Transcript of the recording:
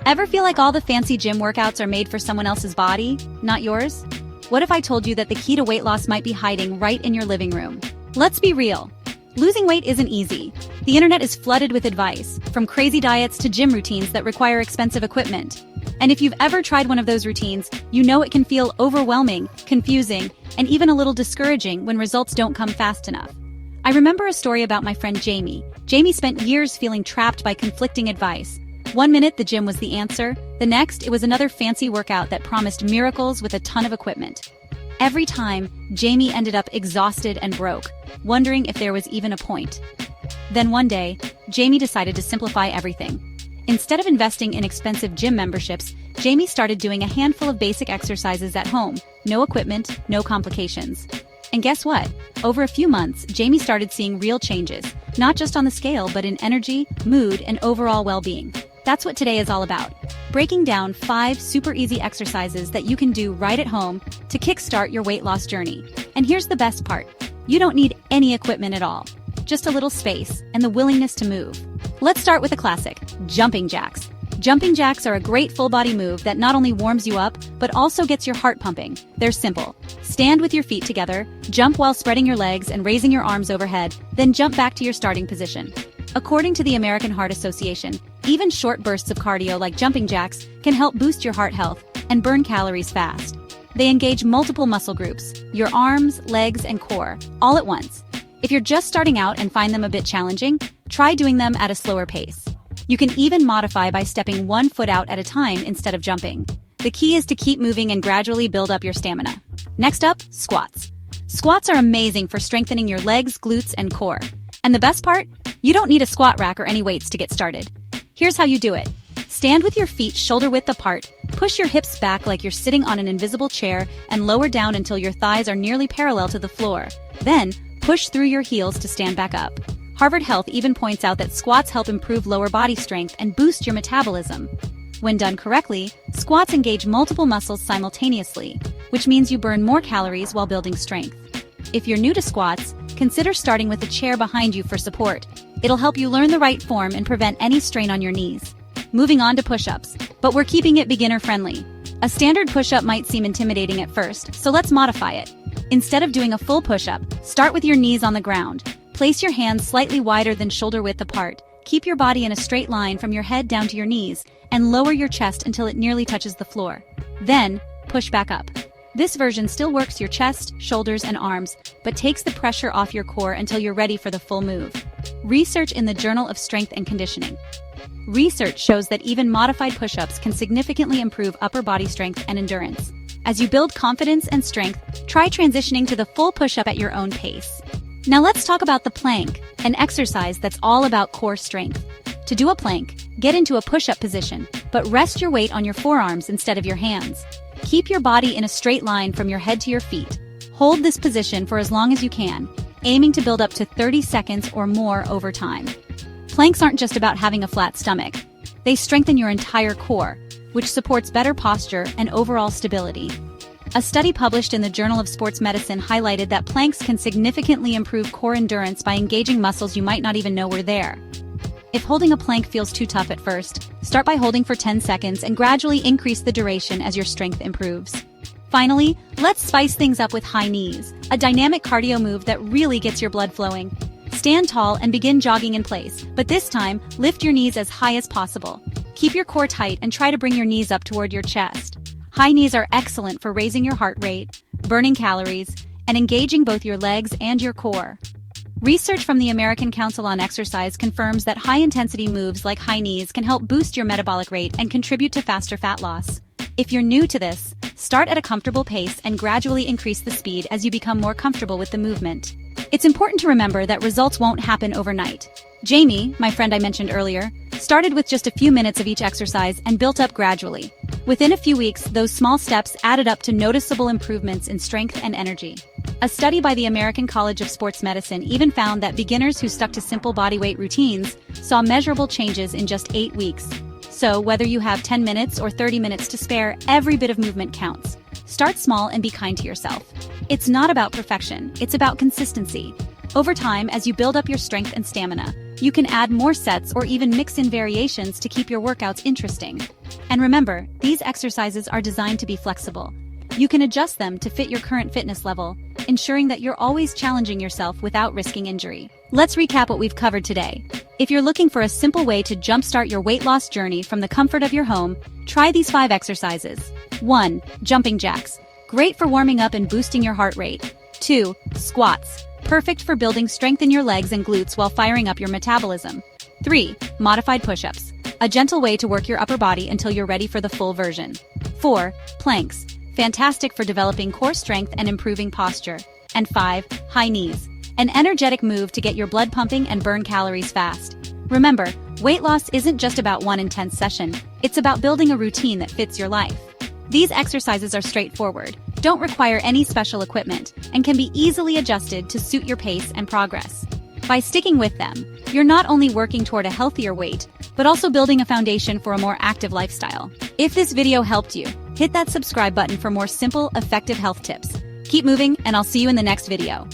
Ever feel like all the fancy gym workouts are made for someone else's body, not yours? What if I told you that the key to weight loss might be hiding right in your living room? Let's be real. Losing weight isn't easy. The internet is flooded with advice, from crazy diets to gym routines that require expensive equipment. And if you've ever tried one of those routines, you know it can feel overwhelming, confusing, and even a little discouraging when results don't come fast enough. I remember a story about my friend Jamie. Jamie spent years feeling trapped by conflicting advice. One minute the gym was the answer, the next it was another fancy workout that promised miracles with a ton of equipment. Every time, Jamie ended up exhausted and broke, wondering if there was even a point. Then one day, Jamie decided to simplify everything. Instead of investing in expensive gym memberships, Jamie started doing a handful of basic exercises at home, no equipment, no complications. And guess what? Over a few months, Jamie started seeing real changes, not just on the scale but in energy, mood, and overall well-being. That's what today is all about. Breaking down 5 super easy exercises that you can do right at home to kickstart your weight loss journey. And here's the best part. You don't need any equipment at all. Just a little space and the willingness to move. Let's start with a classic, jumping jacks. Jumping jacks are a great full-body move that not only warms you up, but also gets your heart pumping. They're simple. Stand with your feet together, jump while spreading your legs and raising your arms overhead, then jump back to your starting position. According to the American Heart Association, even short bursts of cardio like jumping jacks can help boost your heart health and burn calories fast. They engage multiple muscle groups, your arms, legs, and core, all at once. If you're just starting out and find them a bit challenging, try doing them at a slower pace. You can even modify by stepping one foot out at a time instead of jumping. The key is to keep moving and gradually build up your stamina. Next up, squats. Squats are amazing for strengthening your legs, glutes, and core. And the best part? You don't need a squat rack or any weights to get started. Here's how you do it. Stand with your feet shoulder-width apart, push your hips back like you're sitting on an invisible chair, and lower down until your thighs are nearly parallel to the floor. Then, push through your heels to stand back up. Harvard Health even points out that squats help improve lower body strength and boost your metabolism. When done correctly, squats engage multiple muscles simultaneously, which means you burn more calories while building strength. If you're new to squats, consider starting with a chair behind you for support. It'll help you learn the right form and prevent any strain on your knees. Moving on to push-ups, but we're keeping it beginner-friendly. A standard push-up might seem intimidating at first, so let's modify it. Instead of doing a full push-up, start with your knees on the ground. Place your hands slightly wider than shoulder-width apart. Keep your body in a straight line from your head down to your knees, and lower your chest until it nearly touches the floor. Then, push back up. This version still works your chest, shoulders, and arms, but takes the pressure off your core until you're ready for the full move. Research in the Journal of Strength and Conditioning. Research shows that even modified push-ups can significantly improve upper body strength and endurance. As you build confidence and strength, try transitioning to the full push-up at your own pace. Now let's talk about the plank, an exercise that's all about core strength. To do a plank, get into a push-up position, but rest your weight on your forearms instead of your hands. Keep your body in a straight line from your head to your feet. Hold this position for as long as you can, aiming to build up to 30 seconds or more over time. Planks aren't just about having a flat stomach. They strengthen your entire core, which supports better posture and overall stability. A study published in the Journal of Sports Medicine highlighted that planks can significantly improve core endurance by engaging muscles you might not even know were there. If holding a plank feels too tough at first, start by holding for 10 seconds and gradually increase the duration as your strength improves. Finally, let's spice things up with high knees, a dynamic cardio move that really gets your blood flowing. Stand tall and begin jogging in place, but this time, lift your knees as high as possible. Keep your core tight and try to bring your knees up toward your chest. High knees are excellent for raising your heart rate, burning calories, and engaging both your legs and your core. Research from the American Council on Exercise confirms that high-intensity moves like high knees can help boost your metabolic rate and contribute to faster fat loss. If you're new to this, start at a comfortable pace and gradually increase the speed as you become more comfortable with the movement. It's important to remember that results won't happen overnight. Jamie, my friend I mentioned earlier, started with just a few minutes of each exercise and built up gradually. Within a few weeks, those small steps added up to noticeable improvements in strength and energy. A study by the American College of Sports Medicine even found that beginners who stuck to simple bodyweight routines saw measurable changes in just 8 weeks. So, whether you have 10 minutes or 30 minutes to spare, every bit of movement counts. Start small and be kind to yourself. It's not about perfection, it's about consistency. Over time, as you build up your strength and stamina, You can add more sets or even mix in variations to keep your workouts interesting. And remember, these exercises are designed to be flexible. You can adjust them to fit your current fitness level, ensuring that you're always challenging yourself without risking injury. Let's recap what we've covered today. If you're looking for a simple way to jumpstart your weight loss journey from the comfort of your home, try these 5 exercises. 1. Jumping jacks. Great for warming up and boosting your heart rate. 2. Squats. Perfect for building strength in your legs and glutes while firing up your metabolism. 3. Modified push-ups. A gentle way to work your upper body until you're ready for the full version. 4. Planks. Fantastic for developing core strength and improving posture. And 5. High knees. An energetic move to get your blood pumping and burn calories fast. Remember, weight loss isn't just about one intense session, it's about building a routine that fits your life. These exercises are straightforward, don't require any special equipment, and can be easily adjusted to suit your pace and progress. By sticking with them, you're not only working toward a healthier weight, but also building a foundation for a more active lifestyle. If this video helped you, hit that subscribe button for more simple, effective health tips. Keep moving, and I'll see you in the next video.